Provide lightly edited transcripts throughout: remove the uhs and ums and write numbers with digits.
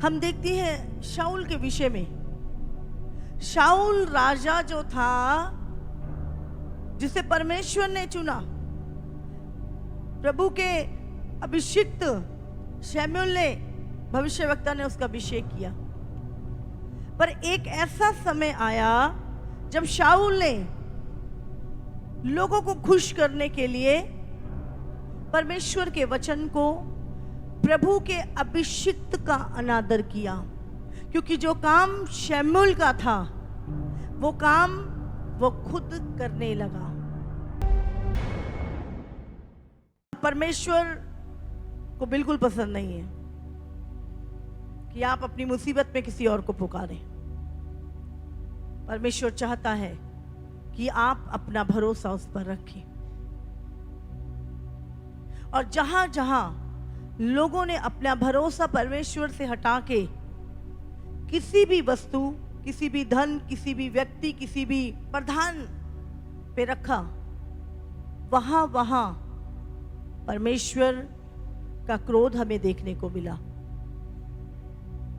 हम देखते हैं शाऊल के विषय में। शाऊल राजा जो था, जिसे परमेश्वर ने चुना, प्रभु के अभिषिक्त शमूएल ने, भविष्यवक्ता ने उसका अभिषेक किया। पर एक ऐसा समय आया जब शाऊल ने लोगों को खुश करने के लिए परमेश्वर के वचन को, प्रभु के अभिषिक्त का अनादर किया, क्योंकि जो काम शमूएल का था वो काम वो खुद करने लगा। परमेश्वर को बिल्कुल पसंद नहीं है कि आप अपनी मुसीबत में किसी और को पुकारें। परमेश्वर चाहता है कि आप अपना भरोसा उस पर रखें। और जहां जहां लोगों ने अपना भरोसा परमेश्वर से हटा के किसी भी वस्तु, किसी भी धन, किसी भी व्यक्ति, किसी भी प्रधान पे रखा, वहां वहां परमेश्वर का क्रोध हमें देखने को मिला।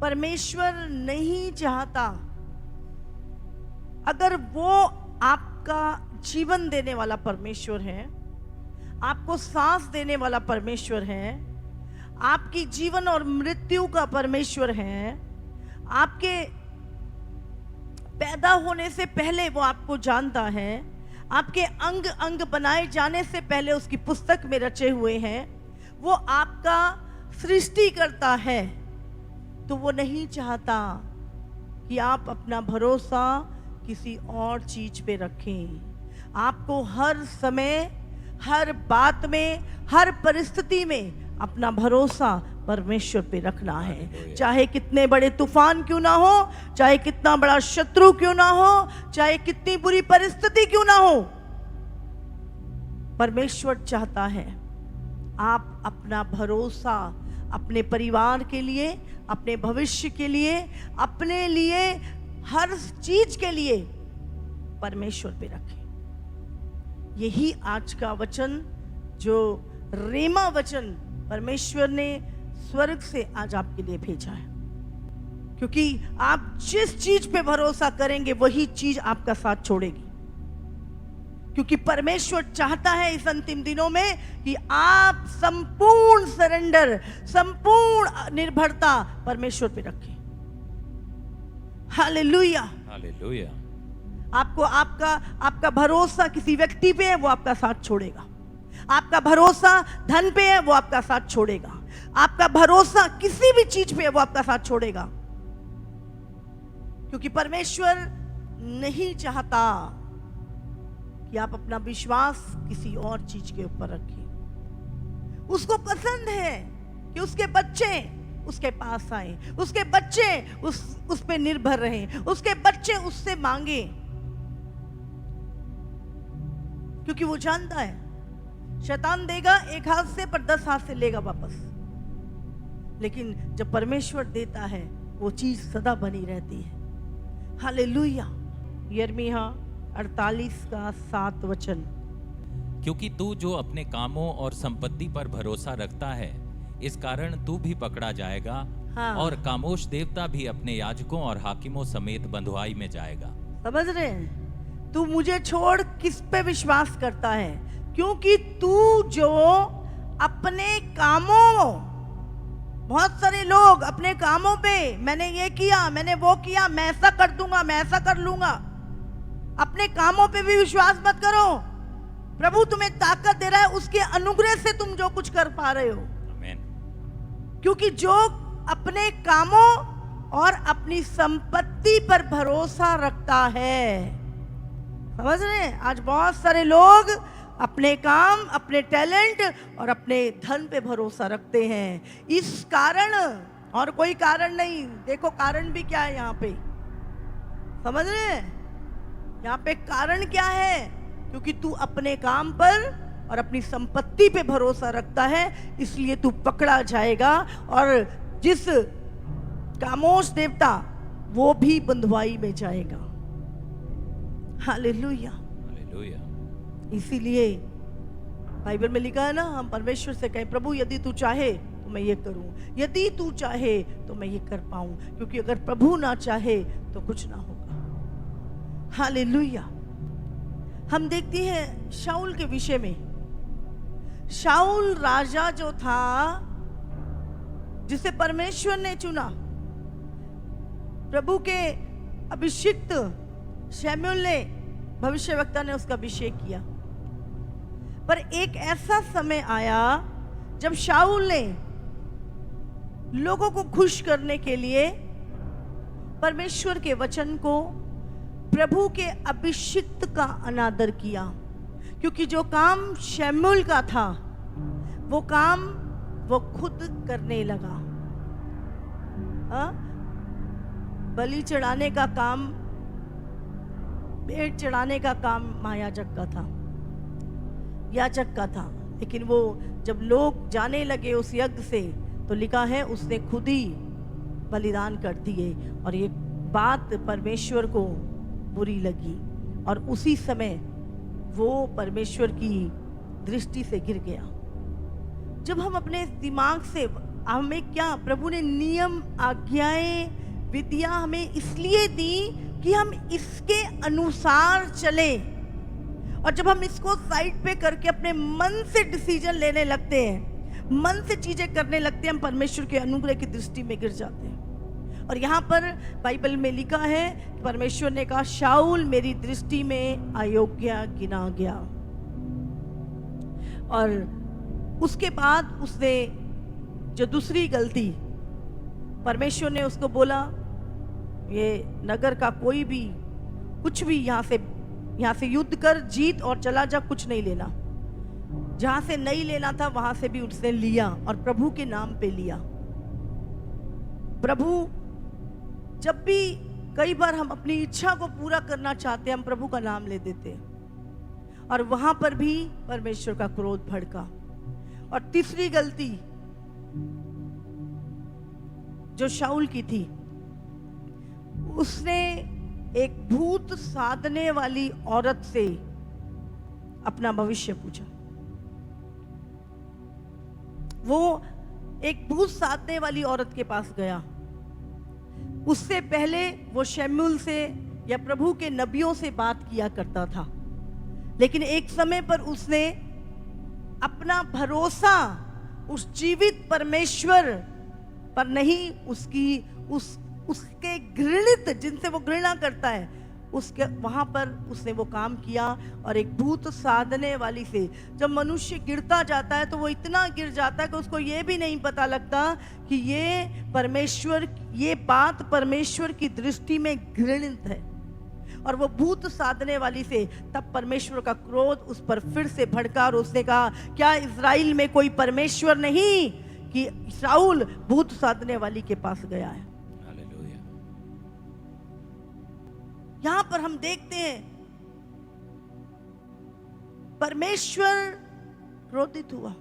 परमेश्वर नहीं चाहता, अगर वो आपका जीवन देने वाला परमेश्वर है, आपको सांस देने वाला परमेश्वर है, आपकी जीवन और मृत्यु का परमेश्वर है, आपके पैदा होने से पहले वो आपको जानता है, आपके अंग अंग बनाए जाने से पहले उसकी पुस्तक में रचे हुए हैं, वो आपका सृष्टि करता है, तो वो नहीं चाहता कि आप अपना भरोसा किसी और चीज पे रखें। आपको हर समय, हर बात में, हर परिस्थिति में अपना भरोसा परमेश्वर पे रखना है। चाहे कितने बड़े तूफान क्यों ना हो, चाहे कितना बड़ा शत्रु क्यों ना हो, चाहे कितनी बुरी परिस्थिति क्यों ना हो, परमेश्वर चाहता है आप अपना भरोसा अपने परिवार के लिए, अपने भविष्य के लिए, अपने लिए, हर चीज के लिए परमेश्वर पे रखें। यही आज का वचन, जो रेमा वचन परमेश्वर ने स्वर्ग से आज आपके लिए भेजा है, क्योंकि आप जिस चीज पे भरोसा करेंगे वही चीज आपका साथ छोड़ेगी। क्योंकि परमेश्वर चाहता है इस अंतिम दिनों में कि आप संपूर्ण सरेंडर, संपूर्ण निर्भरता परमेश्वर पे रखें। Hallelujah, hallelujah. आपको आपका भरोसा किसी व्यक्ति पे है, वो आपका साथ छोड़ेगा। आपका भरोसा धन पे है, वो आपका साथ छोड़ेगा। आपका भरोसा किसी भी चीज पे है, वो आपका साथ छोड़ेगा। क्योंकि परमेश्वर नहीं चाहता कि आप अपना विश्वास किसी और चीज के ऊपर रखें। उसको पसंद है कि उसके बच्चे उसके पास आए, उसके बच्चे उस पे निर्भर रहें, उसके बच्चे उससे मांगे, क्योंकि वो जानता है शैतान देगा एक हाथ से पर 10 हाथ से लेगा वापस। लेकिन जब परमेश्वर देता है वो चीज सदा बनी रहती है। हालेलुया। यिर्मयाह 48 का 7 वचन। क्योंकि तू जो अपने कामों और संपत्ति पर भरोसा रखता है, इस कारण तू भी पकड़ा जाएगा। हाँ। और कामोश देवता भी अपने याजकों और हाकिमों समेत बंधुआई में जाएगा। समझ रहे हैं? तू मुझे छोड़ किस पे विश्वास करता है? क्योंकि तू जो अपने कामों, बहुत सारे लोग अपने कामों पे, मैंने ये किया, मैंने वो किया, मैं ऐसा कर दूंगा, मैं ऐसा कर लूंगा। अपने कामों पे भी विश्वास मत करो। प्रभु तुम्हें ताकत दे रहा है, उसके अनुग्रह से तुम जो कुछ कर पा रहे हो। आमीन। क्योंकि जो अपने कामों और अपनी संपत्ति पर भरोसा रखता है, समझ रहे हैं? आज बहुत सारे लोग अपने काम, अपने टैलेंट और अपने धन पे भरोसा रखते हैं। इस कारण, और कोई कारण नहीं। देखो कारण भी क्या है यहाँ पे, समझ रहे हैं? यहाँ पे कारण क्या है? क्योंकि तू अपने काम पर और अपनी संपत्ति पे भरोसा रखता है, इसलिए तू पकड़ा जाएगा। और जिस कामोश देवता, वो भी बंधुआई में जाएगा। Hallelujah, hallelujah. इसीलिए बाइबल में लिखा है ना, हम परमेश्वर से कहें, प्रभु यदि तू चाहे तो मैं ये करूं, यदि तू चाहे तो मैं ये कर पाऊं, क्योंकि अगर प्रभु ना चाहे तो कुछ ना होगा। हालेलुया। हम देखते हैं शाऊल के विषय में, शाऊल राजा जो था जिसे परमेश्वर ने चुना, प्रभु के अभिषिक्त शमूएल ने, भविष्यवक्ता ने उसका अभिषेक किया। पर एक ऐसा समय आया जब शाऊल ने लोगों को खुश करने के लिए परमेश्वर के वचन को, प्रभु के अभिषिक्त का अनादर किया, क्योंकि जो काम शमूएल का था वो काम वो खुद करने लगा। बलि चढ़ाने का काम, भेंट चढ़ाने का काम महायाजक का था, याजक का था। लेकिन वो जब लोग जाने लगे उस यज्ञ से, तो लिखा है उसने खुद ही बलिदान कर दिए, और ये बात परमेश्वर को बुरी लगी, और उसी समय वो परमेश्वर की दृष्टि से गिर गया। जब हम अपने दिमाग से, हमें क्या प्रभु ने नियम, आज्ञाएं, विधियां हमें इसलिए दी कि हम इसके अनुसार चले, और जब हम इसको साइड पे करके अपने मन से डिसीजन लेने लगते हैं, मन से चीजें करने लगते हैं, हम परमेश्वर के अनुग्रह की दृष्टि में गिर जाते हैं। और यहाँ पर बाइबल में लिखा है, परमेश्वर ने कहा शाऊल मेरी दृष्टि में अयोग्य गिना गया। और उसके बाद उसने जो दूसरी गलती, परमेश्वर ने उसको बोला ये नगर का कोई भी कुछ भी यहाँ से युद्ध कर, जीत और चला जा, कुछ नहीं लेना। जहां से नहीं लेना था वहां से भी उसने लिया, और प्रभु के नाम पे लिया। प्रभु, जब भी कई बार हम अपनी इच्छा को पूरा करना चाहते हैं, हम प्रभु का नाम ले देते हैं, और वहां पर भी परमेश्वर का क्रोध भड़का। और तीसरी गलती जो शाऊल की थी, उसने एक भूत साधने वाली औरत से अपना भविष्य पूछा। वो एक भूत साधने वाली औरत के पास गया। उससे पहले वो शमूएल से या प्रभु के नबियों से बात किया करता था, लेकिन एक समय पर उसने अपना भरोसा उस जीवित परमेश्वर पर नहीं, उसके घृणित, जिनसे वो घृणा करता है, उसके वहां पर उसने वो काम किया। और एक भूत साधने वाली से जब मनुष्य गिरता जाता है तो वो इतना गिर जाता है कि उसको ये भी नहीं पता लगता कि ये बात परमेश्वर की दृष्टि में घृणित है। और वो भूत साधने वाली से तब परमेश्वर का क्रोध उस पर फिर से भड़का, और उसने कहा क्या इज़राइल में कोई परमेश्वर नहीं कि शाऊल भूत साधने वाली के पास गया है। यहां पर हम देखते हैं परमेश्वर क्रोधित हुआ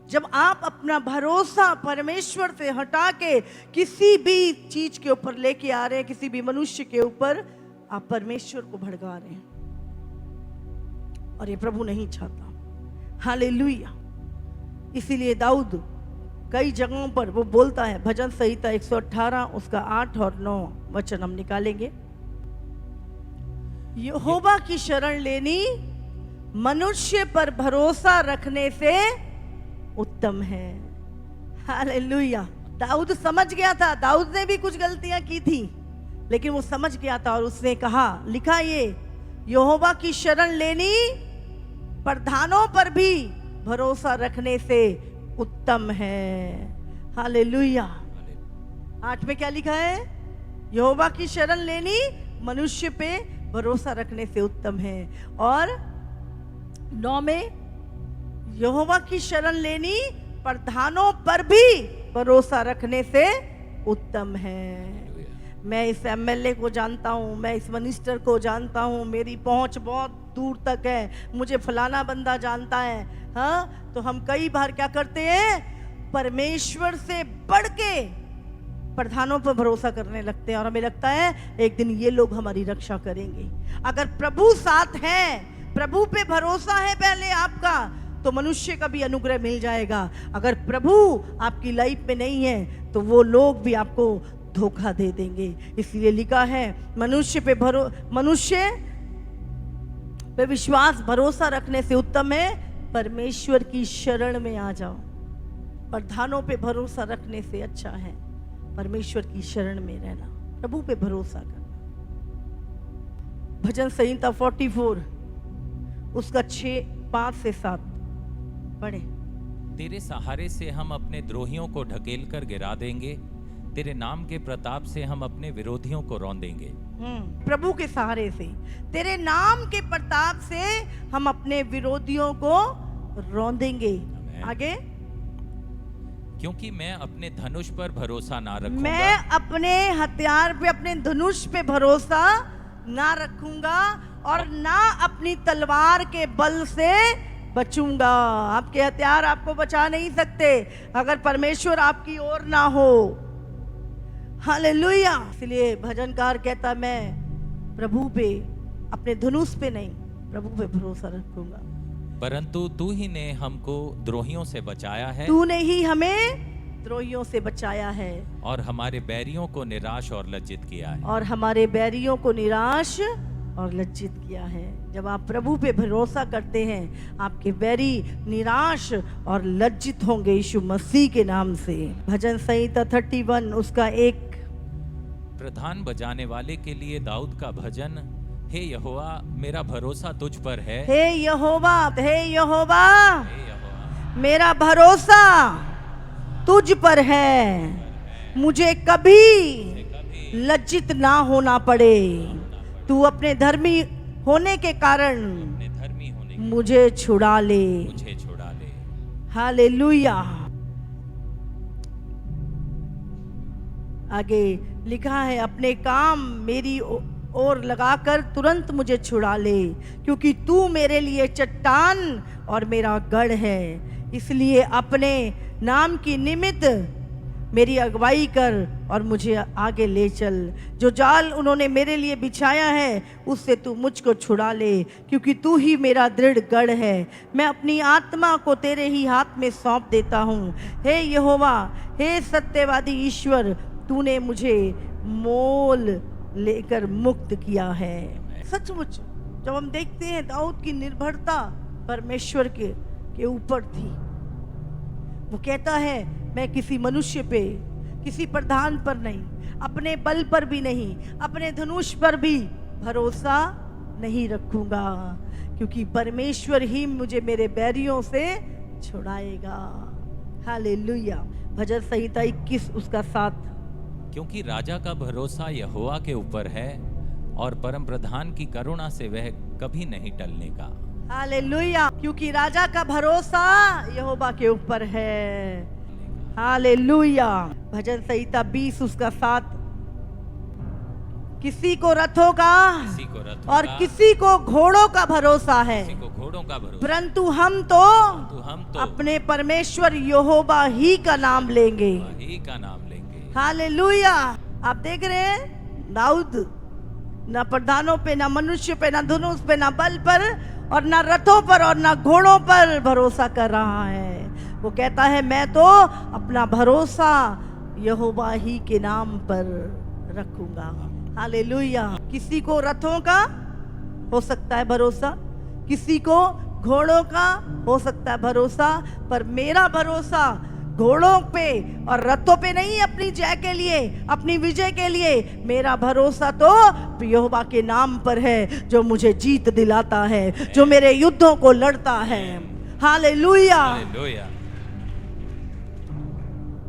जब आप अपना भरोसा परमेश्वर से हटा के किसी भी चीज के ऊपर लेके आ रहे हैं, किसी भी मनुष्य के ऊपर आप परमेश्वर को भड़का रहे हैं, और ये प्रभु नहीं चाहता। हालेलुया। इसीलिए दाऊद कई जगहों पर वो बोलता है, भजन संहिता 118 उसका 8 और 9 वचन हम निकालेंगे। यहोवा की शरण लेनी मनुष्य पर भरोसा रखने से उत्तम है। हालेलुया। दाऊद समझ गया था, दाऊद ने भी कुछ गलतियां की थी, लेकिन वो समझ गया था, और उसने कहा, लिखा ये यहोवा की शरण लेनी प्रधानों पर भी भरोसा रखने से उत्तम है। हालेलुया। 8 में क्या लिखा है? यहोवा की शरण लेनी मनुष्य पे भरोसा रखने से उत्तम है। और 9 में यहोवा की शरण लेनी प्रधानों पर भी भरोसा रखने से उत्तम है। मैं इस एमएलए को जानता हूँ, मैं इस मिनिस्टर को जानता हूँ, मेरी पहुंच बहुत दूर तक है, मुझे फलाना बंदा जानता है। हाँ, तो हम कई बार क्या करते हैं, परमेश्वर से बढ़ के प्रधानों पर भरोसा करने लगते हैं, और हमें लगता है एक दिन ये लोग हमारी रक्षा करेंगे। अगर प्रभु साथ है, प्रभु पे भरोसा है पहले आपका, तो मनुष्य का भी अनुग्रह मिल जाएगा। अगर प्रभु आपकी लाइफ में नहीं है तो वो लोग भी आपको धोखा दे देंगे। इसलिए लिखा है मनुष्य पे विश्वास भरोसा रखने से उत्तम है परमेश्वर की शरण में आ जाओ। प्रधानों पे भरोसा रखने से अच्छा है परमेश्वर की शरण में रहना, प्रभु पे भरोसा करना। भजन संहिता 44 उसका 5 से 7 पढ़े। तेरे सहारे से हम अपने द्रोहियों को ढकेल कर गिरा देंगे, तेरे नाम के प्रताप से हम अपने विरोधियों को रौंदेंगे। प्रभु के सहारे से, तेरे नाम के प्रताप से हम अपने विरोधियों को रौंदेंगे। आगे, क्योंकि मैं अपने धनुष पर भरोसा ना रखूंगा, मैं अपने हथियार पे, अपने धनुष पे भरोसा ना रखूंगा और ना अपनी तलवार के बल से बचूंगा। आपके हथियार आपको बचा नहीं सकते अगर परमेश्वर आपकी ओर ना हो। हालेलुया। इसलिए भजनकार कहता मैं प्रभु पे, अपने धनुष पे नहीं, प्रभु पे भरोसा रखूंगा। परंतु तू ही ने हमको द्रोहियों से बचाया है, तूने ही हमें द्रोहियों से बचाया है और हमारे बैरियों को निराश और लज्जित किया है। और हमारे बैरियों को निराश और लज्जित किया है। जब आप प्रभु पे भरोसा करते हैं आपके बैरी निराश और लज्जित होंगे यीशु मसीह के नाम से। भजन संहिता 31 उसका 1। प्रधान बजाने वाले के लिए दाऊद का भजन। हे यहोवा मेरा भरोसा तुझ पर है, हे यहोवा, हे यहोवा हे यहोवा मेरा भरोसा तुझ पर है, मुझे कभी लज्जित ना होना पड़े। तू अपने धर्मी होने के कारण अपने धर्मी होने के मुझे छुड़ा ले। मुझे छुड़ा ले। हालेलुया। आगे लिखा है अपने काम मेरी ओर लगाकर तुरंत मुझे छुड़ा ले, क्योंकि तू मेरे लिए चट्टान और मेरा गढ़ है। इसलिए अपने नाम की निमित्त मेरी अगुवाई कर और मुझे आगे ले चल। जो जाल उन्होंने मेरे लिए बिछाया है उससे तू मुझको छुड़ा ले, क्योंकि तू ही मेरा दृढ़ गढ़ है। मैं अपनी आत्मा को तेरे ही हाथ में सौंप देता हूँ। हे यहोवा, हे सत्यवादी ईश्वर, तूने मुझे मोल लेकर मुक्त किया है। सचमुच जब हम देखते हैं दाऊद की निर्भरता परमेश्वर के ऊपर थी। वो कहता है मैं किसी मनुष्य पे, किसी प्रधान पर नहीं, अपने बल पर भी नहीं, अपने धनुष पर भी भरोसा नहीं रखूंगा, क्योंकि परमेश्वर ही मुझे मेरे बैरियों से छुड़ाएगा। हालेलुया। भजन संहिता 21 उसका 7। क्योंकि राजा का भरोसा यहोवा के ऊपर है और परम प्रधान की करुणा से वह कभी नहीं टलने का। हालेलुया। क्योंकि राजा का भरोसा यहोवा के ऊपर है। हालेलुया। भजन संहिता 20 उसका 7। किसी को रथों का और किसी को घोड़ों का भरोसा है, किसी को घोड़ों का भरोसा, परंतु हम तो अपने परमेश्वर यहोवा ही का नाम लेंगे। ही का नाम लेंगे। हालेलुया। आप देख रहे हैं दाऊद ना प्रधानों पे, ना मनुष्य पे, ना धनुष पे, ना बल पर और ना रथों पर और ना घोड़ों पर भरोसा कर रहा है। वो कहता है मैं तो अपना भरोसा यहोवा ही के नाम पर रखूंगा। हालेलुया। किसी को रथों का हो सकता है भरोसा, किसी को घोड़ों का हो सकता है भरोसा, पर मेरा भरोसा घोड़ों पे और रथों पे नहीं, अपनी जय के लिए, अपनी विजय के लिए। मेरा भरोसा तो यहोवा के नाम पर है, जो मुझे जीत दिलाता है, जो मेरे युद्धों को लड़ता है। हालेलुया। हालेलुया।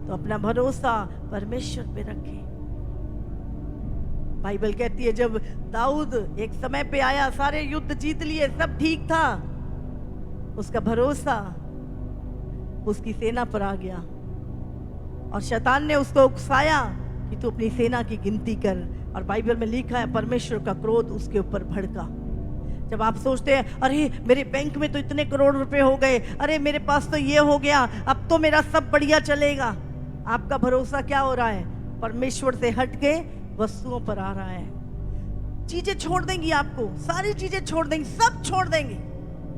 तो अपना भरोसा परमेश्वर पे रखें। बाइबल कहती है जब दाऊद एक समय पे आया, सारे युद्ध जीत लिए, सब ठीक था, उसका भरोसा उसकी सेना पर आ गया और शैतान ने उसको उकसाया कि तू अपनी सेना की गिनती कर। और बाइबल में लिखा है परमेश्वर का क्रोध उसके ऊपर भड़का। जब आप सोचते हैं अरे मेरे बैंक में तो इतने करोड़ रुपए हो गए, अरे मेरे पास तो ये हो गया, अब तो मेरा सब बढ़िया चलेगा, आपका भरोसा क्या हो रहा है? परमेश्वर से हट के वस्तुओं पर आ रहा है। चीजें छोड़ देंगी, आपको सारी चीजें छोड़ देंगी, सब छोड़ देंगे,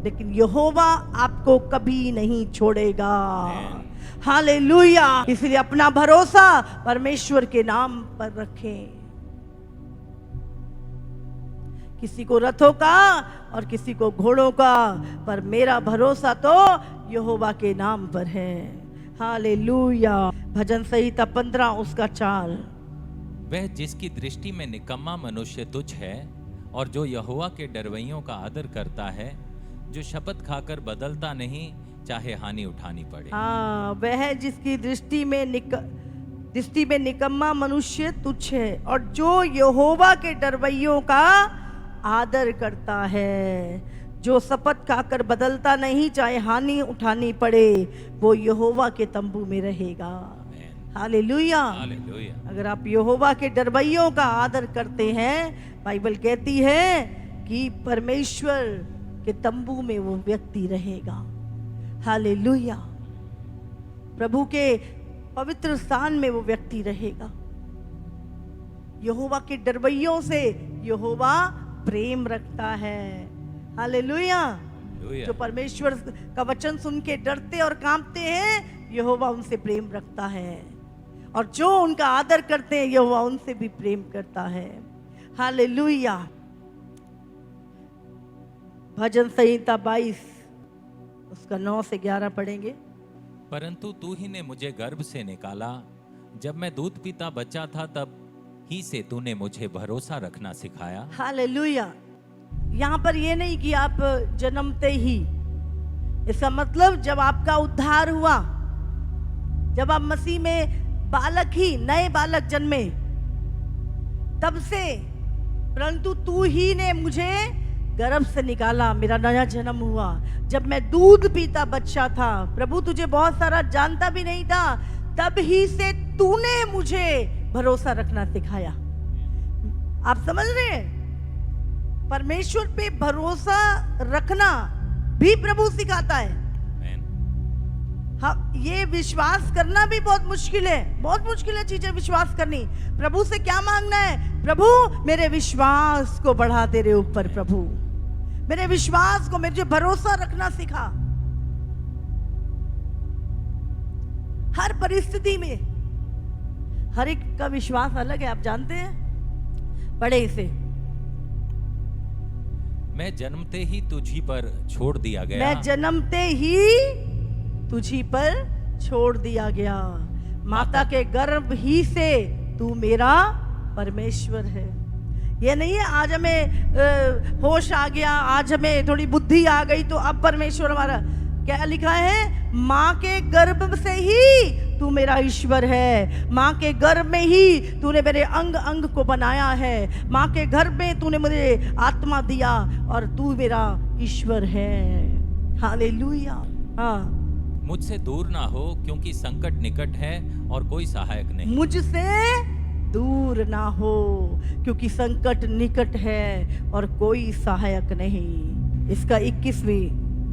लेकिन यहोवा आपको कभी नहीं छोड़ेगा। हालेलुया। इसलिए अपना भरोसा परमेश्वर के नाम पर रखें। किसी को रथों का और किसी को घोड़ों का, पर मेरा भरोसा तो यहोवा के नाम पर है। हालेलुया। भजन संहिता 15 उसका 4। वह जिसकी दृष्टि में निकम्मा मनुष्य तुच्छ है और जो यहोवा के डरवैयों का आदर करता है, जो शपथ खाकर बदलता नहीं, चाहे हानि उठानी पड़े। हाँ, वह जिसकी दृष्टि में निकम्मा मनुष्य तुच्छ है और जो यहोवा के डरवैयों का आदर करता है, जो शपथ खाकर बदलता नहीं, चाहे हानि उठानी पड़े, वो यहोवा के तंबू में रहेगा। हालेलुया। हालेलुया। अगर आप यहोवा के डरवैयों का आदर करते हैं, बाइबल कहती है कि परमेश्वर के तंबू में वो व्यक्ति रहेगा। हालेलुया। प्रभु के पवित्र स्थान में वो व्यक्ति रहेगा। यहोवा के डरवैयों से यहोवा प्रेम रखता है। हालेलुया। जो परमेश्वर का वचन सुन के डरते और कांपते हैं, यहोवा उनसे प्रेम रखता है, और जो उनका आदर करते हैं, यहोवा उनसे भी प्रेम करता है। हालेलुया। भजन संहिता 22 उसका 9 से 11 पढ़ेंगे। परंतु तू ही ने मुझे गर्भ से निकाला, जब मैं दूध पीता बच्चा था तब ही से तूने मुझे भरोसा रखना सिखाया। हालेलुया। यहाँ पर ये नहीं कि आप जन्मते ही, इसका मतलब जब आपका उद्धार हुआ, जब आप मसीह में बालक ही, नए बालक जन्मे, तब से, परंतु तू ही ने मुझे गर्भ से निकाला, मेरा नया जन्म हुआ। जब मैं दूध पीता बच्चा था, प्रभु तुझे बहुत सारा जानता भी नहीं था, तब ही से तूने मुझे भरोसा रखना सिखाया। आप समझ रहे हैं? परमेश्वर पे भरोसा रखना भी प्रभु सिखाता है। हाँ, ये विश्वास करना भी बहुत मुश्किल है, बहुत मुश्किल है चीजें विश्वास करनी। प्रभु से क्या मांगना है? प्रभु मेरे विश्वास को बढ़ा तेरे ऊपर, प्रभु मेरे विश्वास को, मुझे भरोसा रखना सिखा। हर परिस्थिति में हर एक का विश्वास अलग है, आप जानते हैं। पढ़े इसे। मैं जन्मते ही तुझी पर छोड़ दिया गया। मैं जन्मते ही तुझी पर छोड़ दिया गया, माता के गर्भ ही से तू मेरा परमेश्वर है। ये नहीं है आज हमें होश आ गया, आज हमें थोड़ी बुद्धि आ गई तो अब परमेश्वर हमारा। क्या लिखा है? माँ के गर्भ से ही तू मेरा ईश्वर है, माँ के गर्भ में ही तूने मेरे अंग अंग को बनाया है, माँ के गर्भ में तूने मुझे आत्मा दिया और तू मेरा ईश्वर है। हालेलुया। हाँ, मुझसे दूर ना हो क्योंकि संकट निकट है और कोई सहायक नहीं। मुझसे दूर ना हो क्योंकि संकट निकट है और कोई सहायक नहीं। इसका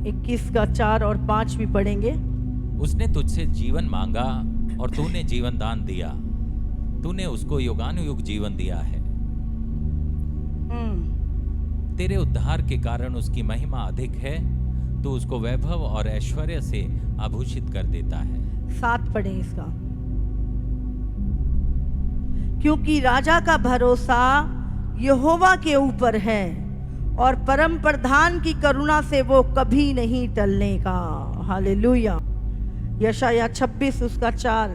21 का 4 और 5 भी पढ़ेंगे। उसने तुझसे जीवन मांगा और तूने जीवन दान दिया, तूने उसको युगानुयुग जीवन दिया है। तेरे उद्धार के कारण उसकी महिमा अधिक है, तू उसको वैभव और ऐश्वर्य से आभूषित कर देता है। 7 पढ़ें इसका। क्योंकि राजा का भरोसा यहोवा के ऊपर है और परम प्रधान की करुणा से वो कभी नहीं टलने का। हालेलुया। यशाया 26 उसका 4।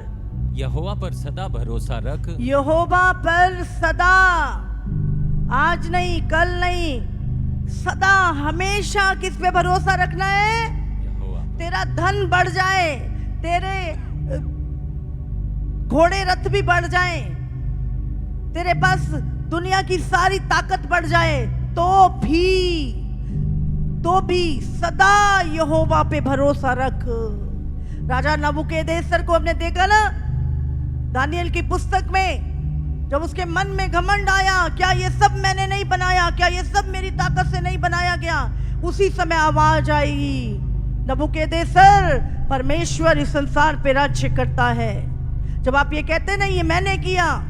यहोवा पर सदा भरोसा रख। यहोवा पर सदा, आज नहीं, कल नहीं, सदा हमेशा किस पे भरोसा रखना है? यहोवा। तेरा धन बढ़ जाए, तेरे घोड़े रथ भी बढ़ जाएं, तेरे पास दुनिया की सारी ताकत बढ़ जाए, तो भी सदा यहोवा पे भरोसा रख। राजा नबूकदनेस्सर को हमने देखा ना दानियेल की पुस्तक में, जब उसके मन में घमंड आया, क्या ये सब मैंने नहीं बनाया, क्या ये सब मेरी ताकत से नहीं बनाया गया, उसी समय आवाज आई, नबूकदनेस्सर, परमेश्वर इस संसार पे राज्य करता है। जब आप ये कहते ना ये मैंने किया,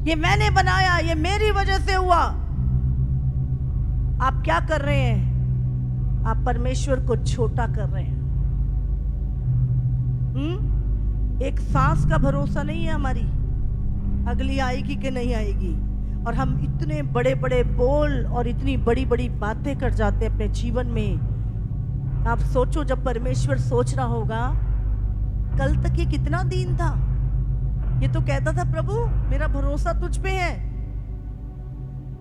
ये मैंने बनाया, ये मेरी वजह से हुआ, आप क्या कर रहे हैं? आप परमेश्वर को छोटा कर रहे हैं। एक सांस का भरोसा नहीं है हमारी, अगली आएगी कि नहीं आएगी। और हम इतने बड़े बड़े बोल और इतनी बड़ी बड़ी बातें कर जाते हैं अपने जीवन में। आप सोचो, जब परमेश्वर सोच रहा होगा, कल तक ये कितना दीन था, ये तो कहता था प्रभु मेरा भरोसा तुझ पे है,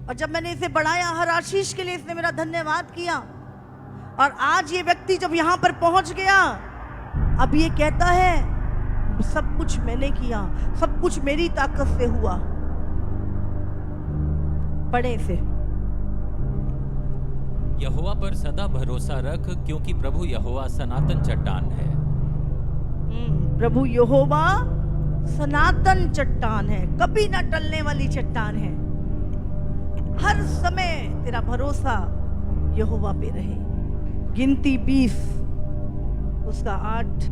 और जब मैंने इसे बढ़ाया, हर आशीष के लिए इसने मेरा धन्यवाद किया, और आज ये व्यक्ति जब यहां पर पहुंच गया, अब ये कहता है सब कुछ मैंने किया, सब कुछ मेरी ताकत से हुआ। पढ़े से, यहोवा पर सदा भरोसा रख, क्योंकि प्रभु यहोवा सनातन चट्टान है। प्रभु यहोवा सनातन चट्टान है, कभी ना टलने वाली चट्टान है। हर समय तेरा भरोसा यहोवा पे रहे। गिनती 20 उसका 8।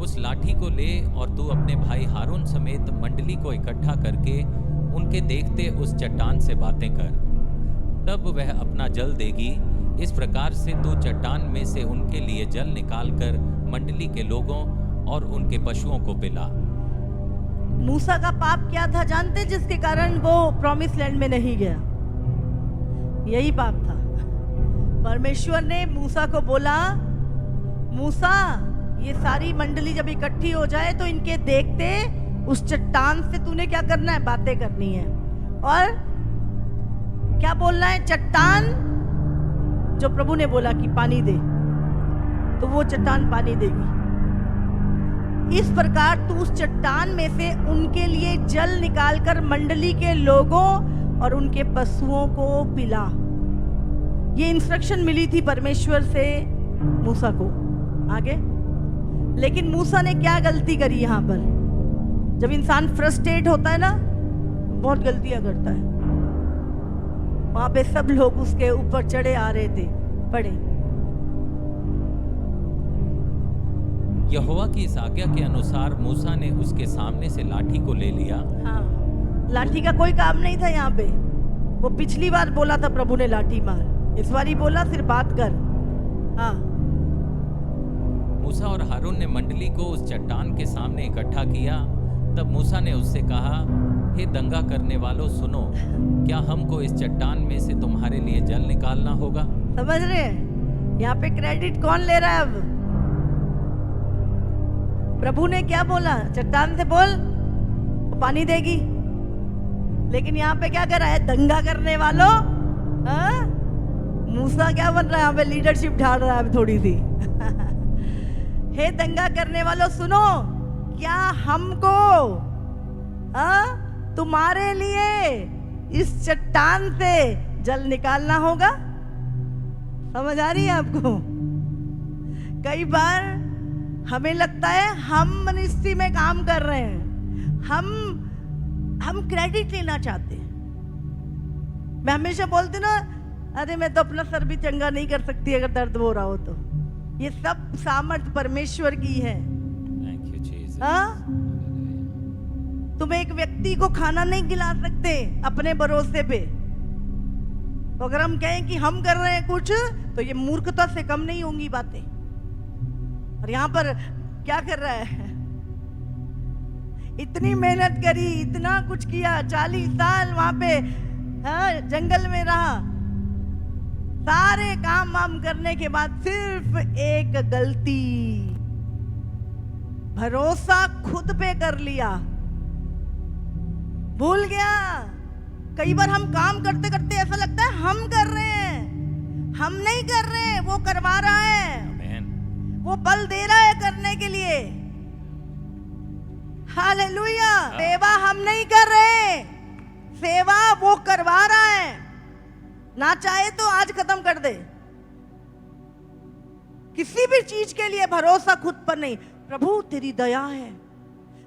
उस लाठी को ले और तू अपने भाई हारून समेत मंडली को इकट्ठा करके उनके देखते उस चट्टान से बातें कर, तब वह अपना जल देगी। इस प्रकार से तू चट्टान में से उनके लिए जल निकालकर मंडली के लोगों और उनके पशुओं को पिला। मूसा का पाप क्या था जानते, जिसके कारण वो प्रॉमिस लैंड में नहीं गया? यही पाप था। परमेश्वर ने मूसा को बोला, मूसा ये सारी मंडली जब इकट्ठी हो जाए तो इनके देखते उस चट्टान से तूने क्या करना है, बातें करनी है। और क्या बोलना है, चट्टान जो प्रभु ने बोला कि पानी दे, तो वो चट्टान पानी देगी। इस प्रकार तू उस चट्टान में से उनके लिए जल निकालकर मंडली के लोगों और उनके पशुओं को पिला। ये इंस्ट्रक्शन मिली थी परमेश्वर से मूसा को। आगे, लेकिन मूसा ने क्या गलती करी यहाँ पर? जब इंसान फ्रस्ट्रेट होता है ना, बहुत गलतियां करता है। वहां पे सब लोग उसके ऊपर चढ़े आ रहे थे। पढ़े, यहोवा की इस आज्ञा के अनुसार मूसा ने उसके सामने से लाठी को ले लिया। हाँ, लाठी का कोई काम नहीं था यहाँ पे। वो पिछली बार बोला था प्रभु ने लाठी मार, इस बार ही बोला सिर्फ बात कर। हाँ, मूसा और हारून ने मंडली को उस चट्टान के सामने इकट्ठा किया। तब मूसा ने उससे कहा, हे दंगा करने वालों सुनो, क्या हमको इस चट्टान में से तुम्हारे लिए जल निकालना होगा? समझ रहे हैं यहाँ पे क्रेडिट कौन ले रहा है? अब प्रभु ने क्या बोला, चट्टान से बोल वो पानी देगी, लेकिन यहाँ पे क्या कर रहा है, दंगा करने वालों। मूसा क्या बन रहा है यहाँ पे, लीडरशिप ढाल रहा है थोड़ी सी। हे दंगा करने वालों सुनो, क्या हमको तुम्हारे लिए इस चट्टान से जल निकालना होगा? समझ आ रही है आपको? कई बार हमें लगता है हम मिनिस्ट्री में काम कर रहे हैं, हम क्रेडिट लेना चाहते हैं। मैं हमेशा बोलती ना, अरे मैं तो अपना सर भी चंगा नहीं कर सकती अगर दर्द हो रहा हो तो। ये सब सामर्थ्य परमेश्वर की है। Thank you, Jesus. तुम एक व्यक्ति को खाना नहीं खिला सकते अपने भरोसे पे। तो अगर हम कहें कि हम कर रहे हैं कुछ, तो ये मूर्खता से कम नहीं होंगी बातें। और यहाँ पर क्या कर रहा है, इतनी मेहनत करी, इतना कुछ किया, 40 साल वहां पे जंगल में रहा, सारे काम वाम करने के बाद सिर्फ एक गलती, भरोसा खुद पे कर लिया, भूल गया। कई बार हम काम करते करते ऐसा लगता है हम कर रहे हैं, हम नहीं कर रहे हैं, वो करवा रहा है। Amen. वो बल दे रहा है करने के लिए। हालेलुया। सेवा हम नहीं कर रहे, सेवा वो करवा रहा है। ना चाहे तो आज खत्म कर दे। किसी भी चीज के लिए भरोसा खुद पर नहीं। प्रभु तेरी दया है,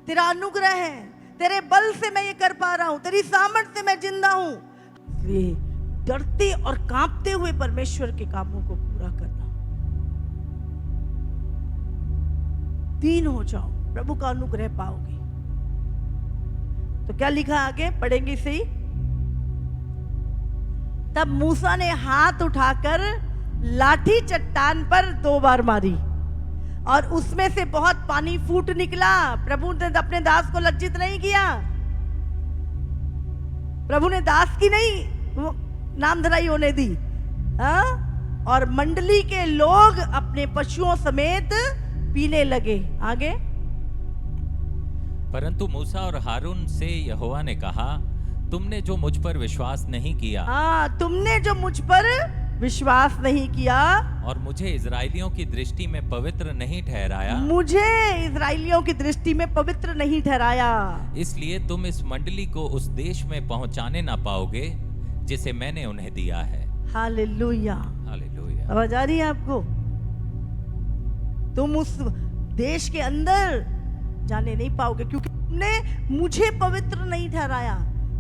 तेरा अनुग्रह है, तेरे बल से मैं ये कर पा रहा हूं, तेरी सामर्थ्य से मैं जिंदा हूं। इसलिए डरते और कांपते हुए परमेश्वर के कामों को पूरा करना। दीन हो जाओ, प्रभु का अनुग्रह पाओगे। तो क्या लिखा आगे, पढ़ेंगे सही। तब मूसा ने हाथ उठाकर लाठी चट्टान पर 2 बार मारी और उसमें से बहुत पानी फूट निकला। प्रभु ने अपने दास को लज्जित नहीं किया। प्रभु ने दास की नहीं नामधराई होने दी। और मंडली के लोग अपने पशुओं समेत पीने लगे। आगे, परंतु मूसा और हारून से यहोवा ने कहा, तुमने जो मुझ पर विश्वास नहीं किया, तुमने जो मुझ पर विश्वास नहीं किया और मुझे इजराइलियों की दृष्टि में पवित्र नहीं ठहराया, मुझे इजराइलियों की दृष्टि में पवित्र नहीं ठहराया, इसलिए तुम इस मंडली को उस देश में पहुंचाने ना पाओगे जिसे मैंने उन्हें दिया है। Hallelujah, hallelujah. आवाज आ रही है आपको? तुम उस देश के अंदर जाने नहीं पाओगे क्योंकि तुमने मुझे पवित्र नहीं ठहराया।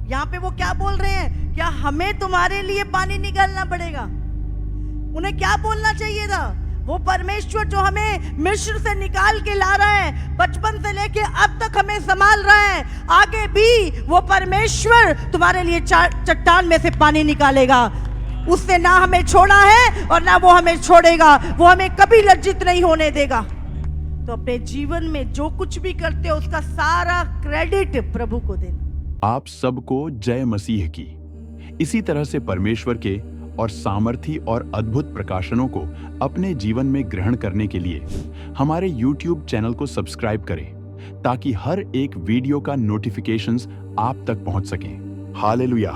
यहाँ पे वो क्या बोल रहे हैं? क्या हमें तुम्हारे लिए पानी निकालना पड़ेगा? उन्हें क्या बोलना चाहिए था? वो परमेश्वर जो हमें मिस्र से निकाल के ला रहा है, बचपन से लेके अब तक हमें संभाल रहा है, आगे भी वो परमेश्वर तुम्हारे लिए चट्टान में से पानी निकालेगा। उसने ना हमें छोड़ा है और ना वो हमें छोड़ेगा। वो हमें कभी लज्जित नहीं होने देगा। तो अपने जीवन में जो कुछ भी करते हो उसका सारा क्रेडिट प्रभु को देना। आप सबको जय मसीह की। इसी तरह से परमेश्वर के और सामर्थी और अद्भुत प्रकाशनों को अपने जीवन में ग्रहण करने के लिए हमारे YouTube चैनल को सब्सक्राइब करें ताकि हर एक वीडियो का नोटिफिकेशंस आप तक पहुंच सकें। हालेलुया।